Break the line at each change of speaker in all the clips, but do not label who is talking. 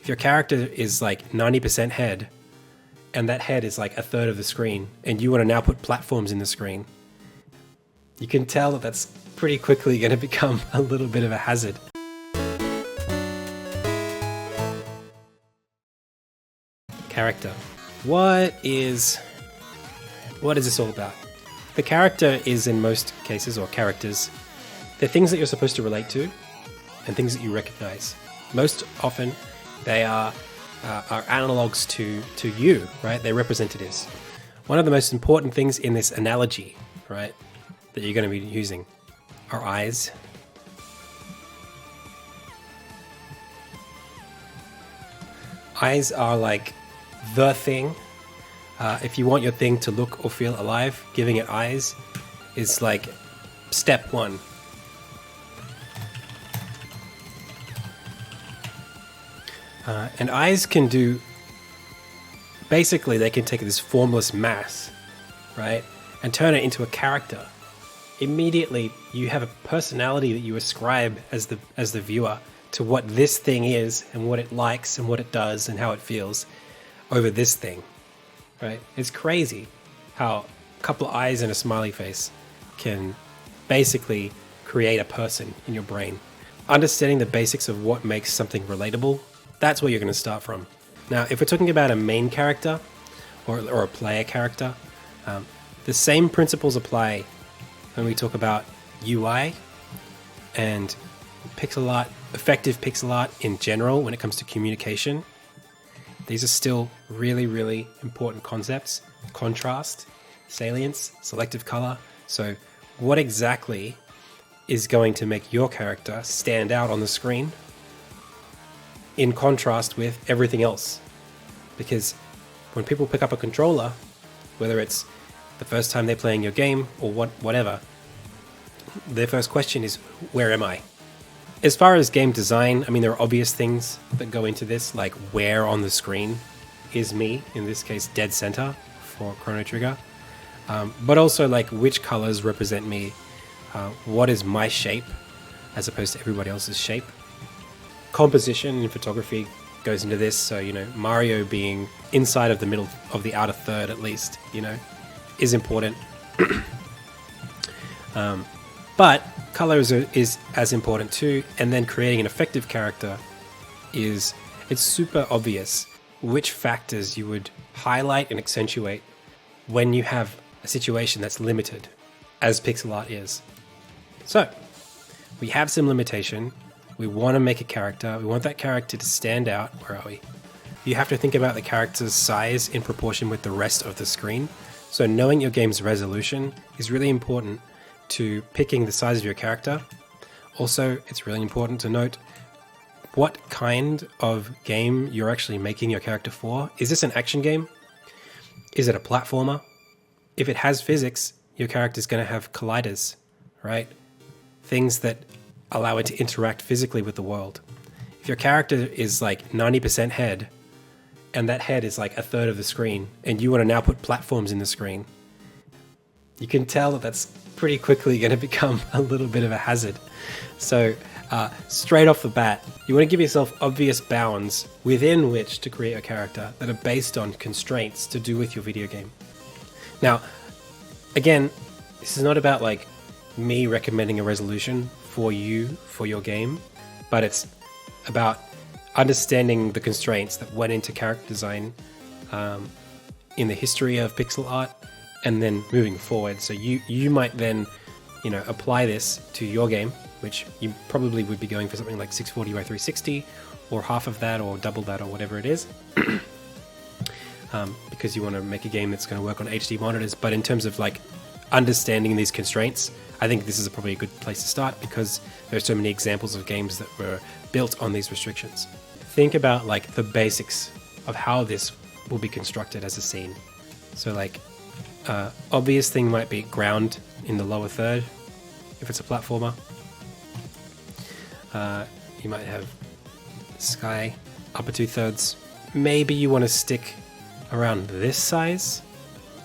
If your character is like 90% head, and that head is like a third of the screen, and you want to now put platforms in the screen, you can tell that that's pretty quickly going to become a little bit of a hazard. Character. What is this all about? The character is, in most cases, or characters, they're things that you're supposed to relate to and things that you recognize. Most often, they are analogs to you, right? They're representatives. One of the most important things in this analogy, right, that you're going to be using are eyes. Eyes are like the thing. If you want your thing to look or feel alive, giving it eyes is like step one. And eyes can do, basically they can take this formless mass, right, and turn it into a character. Immediately you have a personality that you ascribe as the viewer to what this thing is and what it likes and what it does and how it feels over this thing, right? It's crazy how a couple of eyes and a smiley face can basically create a person in your brain. Understanding the basics of what makes something relatable, that's where you're going to start from. Now, if we're talking about a main character or a player character, the same principles apply when we talk about UI and pixel art, effective pixel art in general when it comes to communication. These are still really, really important concepts. Contrast, salience, selective color. So what exactly is going to make your character stand out on the screen in contrast with everything else? Because when people pick up a controller, whether it's the first time they're playing your game or whatever, their first question is, where am I? As far as game design, I mean, there are obvious things that go into this, like where on the screen is me, in this case, dead center for Chrono Trigger. But also like which colors represent me, what is my shape as opposed to everybody else's shape. Composition in photography goes into this, so, you know, Mario being inside of the middle of the outer third at least, you know, is important. But color is as important too, and then creating an effective character it's super obvious which factors you would highlight and accentuate when you have a situation that's limited, as pixel art is. So, we have some limitation, we want to make a character, we want that character to stand out. Where are we? You have to think about the character's size in proportion with the rest of the screen. So knowing your game's resolution is really important to picking the size of your character. Also, it's really important to note what kind of game you're actually making your character for. Is this an action game? Is it a platformer? If it has physics, your character's going to have colliders, right? Things that allow it to interact physically with the world. If your character is like 90% head, and that head is like a third of the screen, and you want to now put platforms in the screen, you can tell that that's pretty quickly going to become a little bit of a hazard. So straight off the bat, you want to give yourself obvious bounds within which to create a character that are based on constraints to do with your video game. Now, again, this is not about like me recommending a resolution for you, for your game, but it's about understanding the constraints that went into character design in the history of pixel art, and then moving forward. So you might then, you know, apply this to your game, which you probably would be going for something like 640 by 360, or half of that, or double that, or whatever it is, because you want to make a game that's going to work on HD monitors. But in terms of like understanding these constraints, I think this is probably a good place to start, because there are so many examples of games that were built on these restrictions. Think about like the basics of how this will be constructed as a scene. So like, obvious thing might be ground in the lower third, if it's a platformer. You might have sky, upper 2/3. Maybe you want to stick around this size,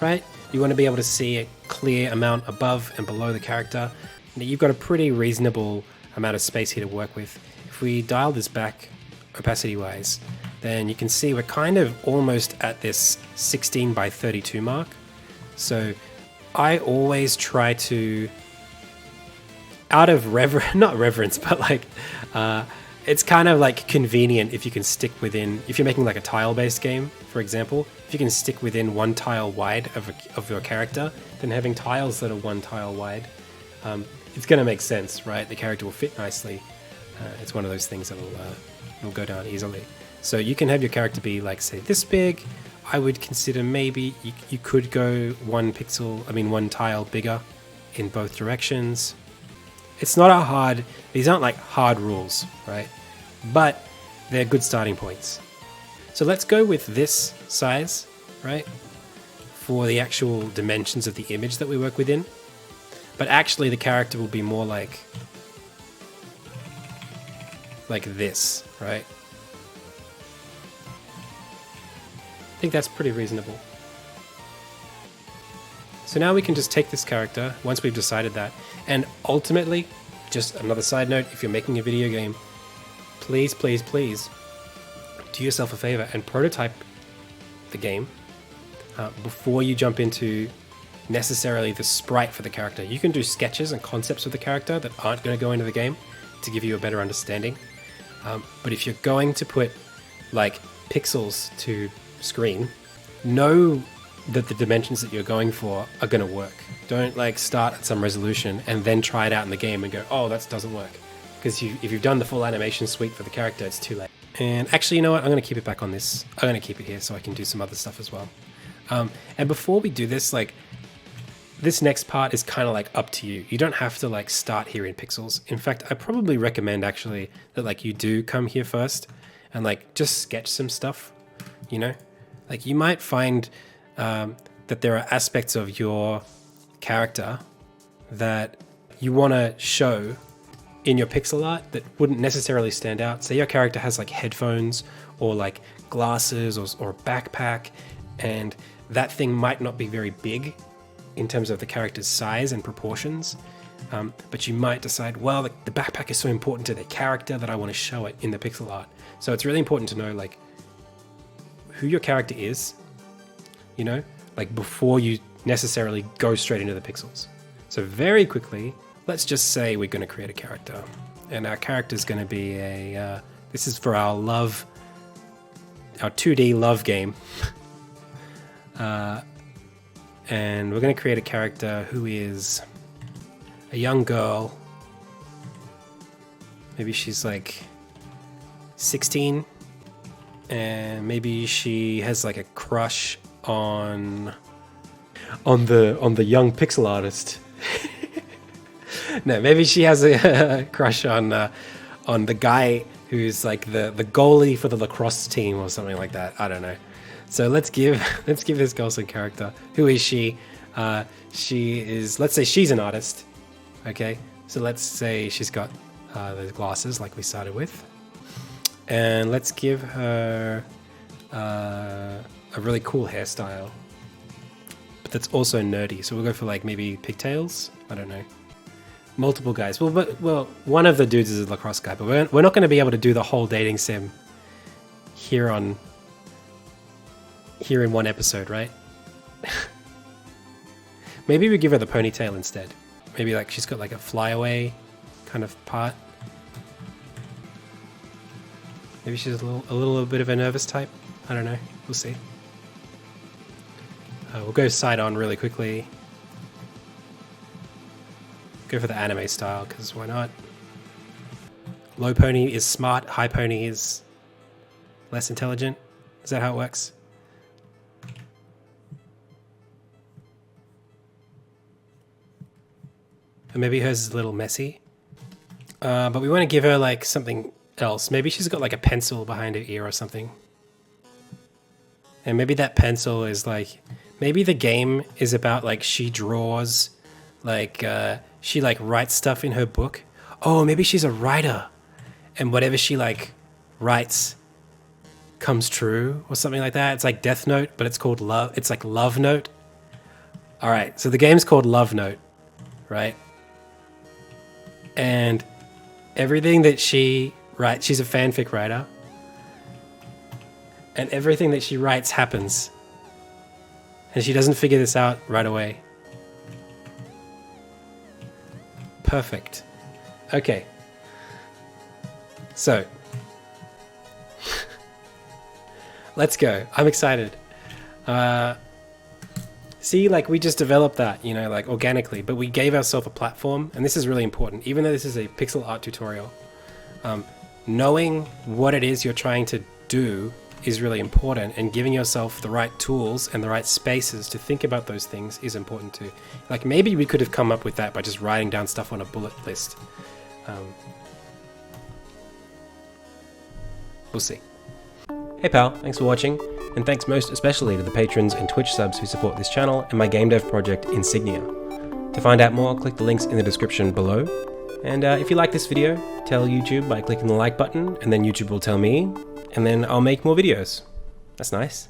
right? You want to be able to see a clear amount above and below the character. Now, you've got a pretty reasonable amount of space here to work with. If we dial this back opacity wise, then you can see we're kind of almost at this 16 by 32 mark. So I always try to, out of not reverence, but like, it's kind of like convenient if you can stick within, if you're making like a tile-based game, for example, if you can stick within 1 tile wide of your character, then having tiles that are 1 tile wide, it's going to make sense, right? The character will fit nicely. It's one of those things that will go down easily. So you can have your character be like, say, this big. I would consider maybe you could go 1 tile bigger in both directions. It's not a hard, these aren't like hard rules, right? But they're good starting points. So let's go with this size, right? For the actual dimensions of the image that we work within. But actually the character will be more like this, right? I think that's pretty reasonable. So now we can just take this character, once we've decided that, and ultimately, just another side note, if you're making a video game, please, please, please, do yourself a favor and prototype the game before you jump into necessarily the sprite for the character. You can do sketches and concepts of the character that aren't going to go into the game to give you a better understanding. But if you're going to put like pixels to screen, know that the dimensions that you're going for are going to work. Don't like start at some resolution and then try it out in the game and go, oh, that doesn't work. Because if you've done the full animation suite for the character, it's too late. And actually, you know what? I'm going to keep it back on this. I'm going to keep it here so I can do some other stuff as well. And before we do this, like, this next part is kind of like up to you. You don't have to like start here in pixels. In fact, I probably recommend actually that like you do come here first and like just sketch some stuff, you know? Like you might find that there are aspects of your character that you want to show in your pixel art that wouldn't necessarily stand out. Say your character has like headphones or like glasses or a backpack, and that thing might not be very big in terms of the character's size and proportions, but you might decide, well, the backpack is so important to their character that I want to show it in the pixel art. So it's really important to know like who your character is, you know, like before you necessarily go straight into the pixels. So very quickly, let's just say we're going to create a character, and our character is going to be this is for our 2D love game. And we're going to create a character who is a young girl. Maybe she's like 16, and maybe she has like a crush on the young pixel artist. No, maybe she has a crush on the guy who's like the goalie for the lacrosse team or something like that. I don't know. So let's give this girl some character. Who is she? She is, let's say she's an artist. Okay, so let's say she's got those glasses like we started with, and let's give her a really cool hairstyle, but that's also nerdy. So we'll go for like maybe pigtails. I don't know. Multiple guys. Well, one of the dudes is a lacrosse guy, but we're not going to be able to do the whole dating sim here in one episode, right? Maybe we give her the ponytail instead. Maybe like she's got like a flyaway kind of part. Maybe she's a little bit of a nervous type. I don't know. We'll see. We'll go side on really quickly. Go for the anime style, because why not? Low pony is smart, high pony is less intelligent. Is that how it works? And maybe hers is a little messy. But we want to give her like something else. Maybe she's got like a pencil behind her ear or something. And maybe that pencil is like, maybe the game is about like she draws, like she like writes stuff in her book. Oh, maybe she's a writer, and whatever she like writes comes true or something like that. It's like Death Note, but it's called Love. It's like Love Note. All right, so the game's called Love Note, right? And everything that she writes, she's a fanfic writer. and everything that she writes happens. And she doesn't figure this out right away. Perfect. Okay. So, let's go. I'm excited. See, like, we just developed that, you know, like, organically, but we gave ourselves a platform, and this is really important. Even though this is a pixel art tutorial, knowing what it is you're trying to do is really important, and giving yourself the right tools and the right spaces to think about those things is important too. Like, maybe we could have come up with that by just writing down stuff on a bullet list. We'll see. Hey pal, thanks for watching, and thanks most especially to the patrons and Twitch subs who support this channel and my game dev project Insignia. To find out more, click the links in the description below. And if you like this video, tell YouTube by clicking the like button, and then YouTube will tell me, and then I'll make more videos. That's nice.